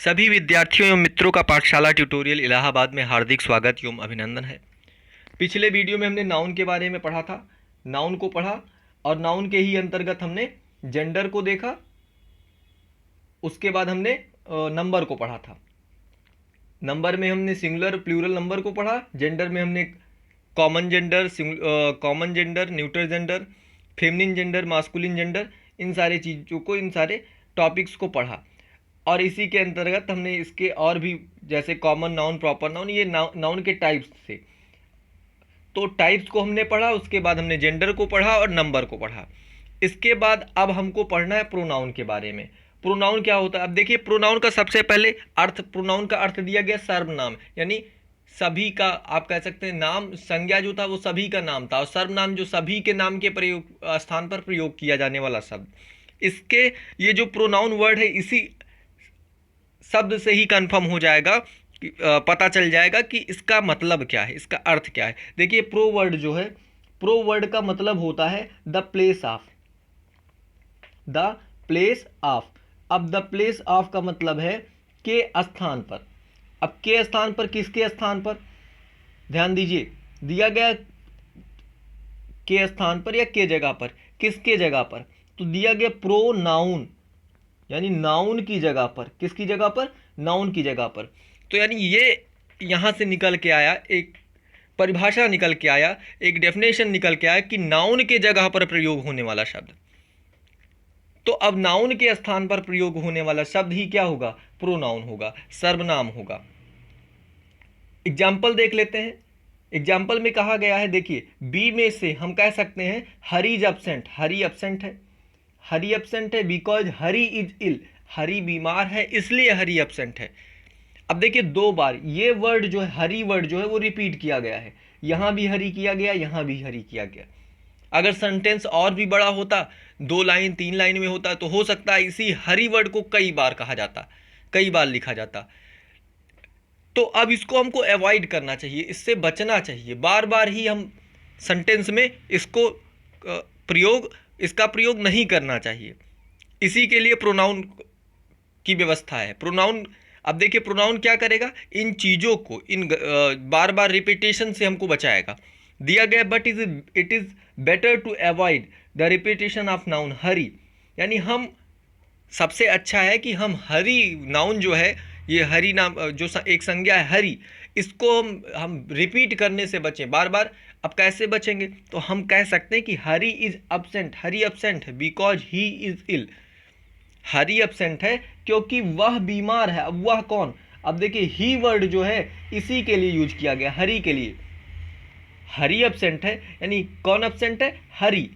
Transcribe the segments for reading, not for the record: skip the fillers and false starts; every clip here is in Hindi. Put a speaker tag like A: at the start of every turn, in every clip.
A: सभी विद्यार्थियों एवं मित्रों का पाठशाला ट्यूटोरियल इलाहाबाद में हार्दिक स्वागत एवं अभिनंदन है। पिछले वीडियो में हमने नाउन के बारे में पढ़ा था, नाउन को पढ़ा और नाउन के ही अंतर्गत हमने जेंडर को देखा। उसके बाद हमने नंबर को पढ़ा था। नंबर में हमने सिंगुलर प्लूरल नंबर को पढ़ा। जेंडर में हमने common gender, neutral gender, feminine gender, masculine gender, इन सारे चीज़ों को, इन सारे टॉपिक्स को पढ़ा। और इसी के अंतर्गत हमने इसके और भी, जैसे कॉमन नाउन, प्रॉपर नाउन, ये नाउन के टाइप्स थे, तो टाइप्स को हमने पढ़ा। उसके बाद हमने जेंडर को पढ़ा और नंबर को पढ़ा। इसके बाद अब हमको पढ़ना है प्रोनाउन के बारे में। प्रोनाउन क्या होता है? अब देखिए, प्रोनाउन का सबसे पहले अर्थ, प्रोनाउन का अर्थ दिया गया सर्वनाम, यानी सभी का, आप कह सकते हैं नाम, संज्ञा जो था वो सभी का नाम था, और सर्वनाम जो सभी के नाम के प्रयोग स्थान पर प्रयोग किया जाने वाला शब्द। इसके ये जो प्रोनाउन वर्ड है, इसी शब्द से ही कंफर्म हो जाएगा, पता चल जाएगा कि इसका मतलब क्या है, इसका अर्थ क्या है। देखिए, प्रो वर्ड जो है, प्रो वर्ड का मतलब होता है the place of, the place of. अब द प्लेस ऑफ का मतलब है के स्थान पर। अब के स्थान पर, किसके स्थान पर? ध्यान दीजिए, दिया गया के स्थान पर या के जगह पर, किसके जगह पर? तो दिया गया प्रो नाउन, यानी नाउन की जगह पर। किसकी जगह पर? नाउन की जगह पर। तो यानी ये यहाँ से निकल के आया, एक परिभाषा निकल के आया, एक डेफिनेशन निकल के आया कि नाउन के जगह पर प्रयोग होने वाला शब्द। तो अब नाउन के स्थान पर प्रयोग होने वाला शब्द ही क्या होगा? प्रोनाउन होगा, सर्वनाम होगा। एग्जाम्पल देख लेते हैं। एग्जाम्पल में कहा गया है, देखिए, बी में से हम कह सकते हैं हरी इज एब्सेंट। हरी एब्सेंट है, हरी एब्सेंट है बिकॉज हरी इज इल। हरी बीमार है इसलिए हरी एब्सेंट है। अब देखिए, दो बार ये वर्ड जो है, हरी वर्ड जो है वो रिपीट किया गया है। यहां भी हरी किया गया, यहां भी हरी किया गया। अगर सेंटेंस और भी बड़ा होता, 2 लाइन 3 लाइन में होता, तो हो सकता है इसी हरी वर्ड को कई बार कहा जाता, कई बार लिखा जाता। तो अब इसको हमको अवॉइड करना चाहिए, इससे बचना चाहिए। बार बार ही हम सेंटेंस में इसको इसका प्रयोग नहीं करना चाहिए। इसी के लिए प्रोनाउन की व्यवस्था है। प्रोनाउन, अब देखिए, प्रोनाउन क्या करेगा? इन चीज़ों को, इन बार बार रिपीटेशन से हमको बचाएगा। दिया गया, but it is better to avoid the repetition of noun Hari, यानी हम, सबसे अच्छा है कि हम हरी नाउन जो है, ये हरी नाम जो एक संज्ञा है हरी, इसको हम रिपीट करने से बचें बार बार। अब कैसे बचेंगे? तो हम कह सकते हैं कि Hari is absent, Hari absent है because he is ill. Hari absent है क्योंकि वह बीमार है। अब वह कौन? अब देखिए, ही वर्ड जो है इसी के लिए यूज किया गया, हरी के लिए। हरी एब्सेंट है, यानी कौन एब्सेंट है? हरी,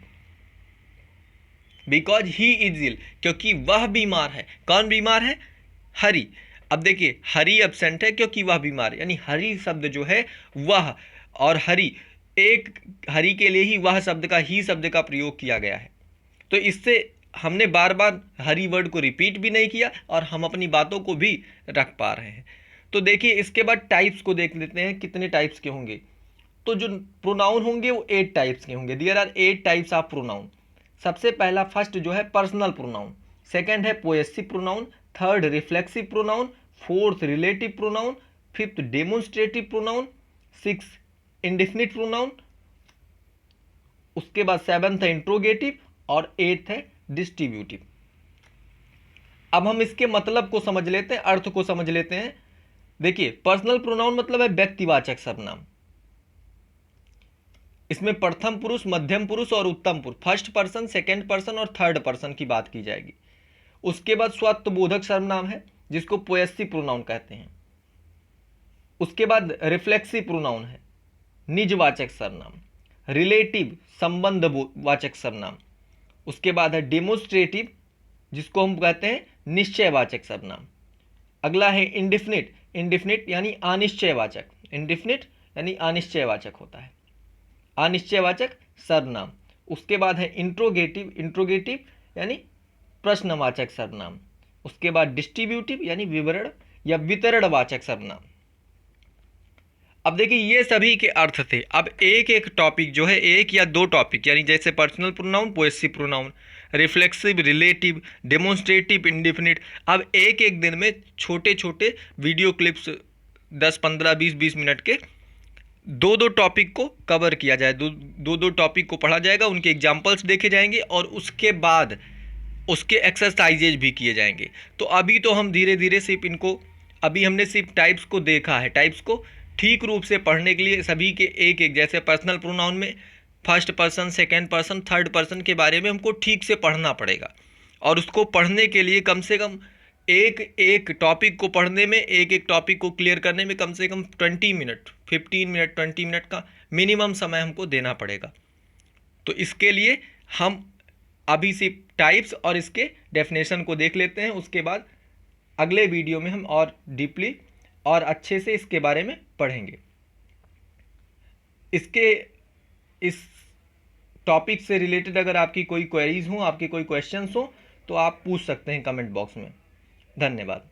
A: बिकॉज ही इज इल, क्योंकि वह बीमार है। कौन बीमार है? हरी। अब देखिए, हरी एब्सेंट है क्योंकि वह बीमार है, यानी हरी शब्द जो है वह और हरी, एक हरी के लिए ही वह शब्द का, ही शब्द का प्रयोग किया गया है। तो इससे हमने बार बार हरी वर्ड को रिपीट भी नहीं किया और हम अपनी बातों को भी रख पा रहे हैं। तो देखिए, इसके बाद टाइप्स को देख लेते हैं, कितने टाइप्स के होंगे। तो जो प्रोनाउन होंगे वो 8 टाइप्स के होंगे। There are 8 types of pronoun. सबसे पहला, फर्स्ट जो है पर्सनल प्रोनाउन, सेकंड है possessive pronoun, third reflexive pronoun, fourth relative pronoun, fifth demonstrative pronoun, six indefinite pronoun, उसके बाद सेवंथ है इंट्रोगेटिव और एट्थ है डिस्ट्रीब्यूटिव। अब हम इसके मतलब को समझ लेते हैं, अर्थ को समझ लेते हैं। देखिए, पर्सनल प्रोनाउन मतलब है व्यक्तिवाचक सर्वनाम। इसमें प्रथम पुरुष, मध्यम पुरुष और उत्तम पुरुष, फर्स्ट पर्सन, सेकंड पर्सन और थर्ड पर्सन की बात की जाएगी। उसके बाद स्वत्वबोधक सर्वनाम है जिसको पोएसिव प्रोनाउन कहते हैं। उसके बाद रिफ्लेक्सिव प्रोनाउन है, निजवाचक सर्वनाम। रिलेटिव, संबंध वाचक सर्वनाम। उसके बाद है डेमोन्स्ट्रेटिव, जिसको हम कहते हैं निश्चयवाचक सर्वनाम। अगला है इंडिफिनिट। इंडिफिनिट यानी अनिश्चयवाचक, इंडिफिनिट यानी अनिश्चयवाचक होता है, अनिश्चयवाचक सर्वनाम। उसके बाद है इंट्रोगेटिव। इंट्रोगेटिव यानी प्रश्नवाचक सर्वनाम। उसके बाद डिस्ट्रीब्यूटिव यानी विवरण या वितरणवाचक सर्वनाम। अब देखिए ये सभी के अर्थ थे। अब एक एक टॉपिक जो है, एक या दो टॉपिक, यानी जैसे personal pronoun, possessive pronoun, reflexive, relative, demonstrative, indefinite, अब एक एक दिन में छोटे छोटे वीडियो क्लिप्स 10 15 20 20 मिनट के दो दो टॉपिक को कवर किया जाए, दो टॉपिक को पढ़ा जाएगा, उनके एग्जाम्पल्स देखे जाएंगे और उसके बाद उसके एक्सरसाइजेज भी किए जाएंगे। तो अभी तो हम धीरे धीरे सिर्फ इनको, अभी हमने सिर्फ टाइप्स को देखा है। टाइप्स को ठीक रूप से पढ़ने के लिए सभी के एक एक, जैसे पर्सनल प्रोनाउन में first person, second person, third person के बारे में हमको ठीक से पढ़ना पड़ेगा। और उसको पढ़ने के लिए कम से कम एक एक टॉपिक को पढ़ने में, एक एक टॉपिक को क्लियर करने में कम से कम 20 मिनट, 15 मिनट, 20 मिनट का मिनिमम समय हमको देना पड़ेगा। तो इसके लिए हम अभी सिर्फ टाइप्स और इसके डेफिनेशन को देख लेते हैं, उसके बाद अगले वीडियो में हम और डीपली और अच्छे से इसके बारे में पढ़ेंगे। इसके इस टॉपिक से रिलेटेड अगर आपकी कोई क्वेरीज हो, आपके कोई क्वेश्चंस हो, तो आप पूछ सकते हैं कमेंट बॉक्स में। धन्यवाद।